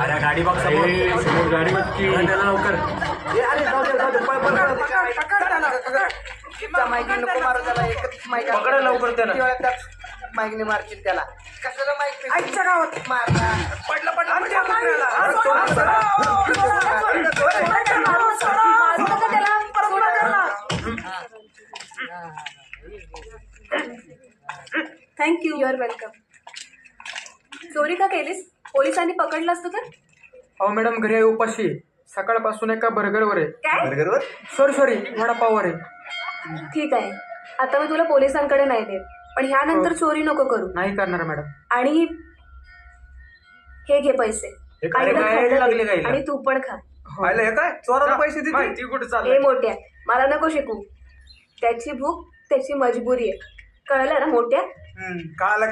अरे गाडी बघ समोर गाडी बघ लवकर. अरे जाऊ दे माहिती नको मारू त्याला. एकच माहिती पकडा लवकर त्याला. माईकने मारतील त्याला. कशाला माईक आईच्या गावात मारला. पडला थँक्यू. Your welcome. चोरी का केलीस? पोलिसांनी पकडलं असतं तर? अहो मॅडम घरी आहे उपाशी. सकाळपासून एका बर्गरवर आहे. काय? बर्गरवर सॉरी वडापाववर आहे. ठीक आहे, आता मी तुला पोलिसांकडे नाही देत, पण ह्यानंतर चोरी नको करू. नाही करणार मॅडम. आणि हे घे पैसे. आईला खायला लागले दे. काय आणि तू पण खा. हे काय चोराला पैसे देते. माहिती कुठे हे चाललंय? मोठ्या, मला नको शिकू. त्याची भूक त्याची मजबुरी आहे, कळलं ना मोठ्या? काल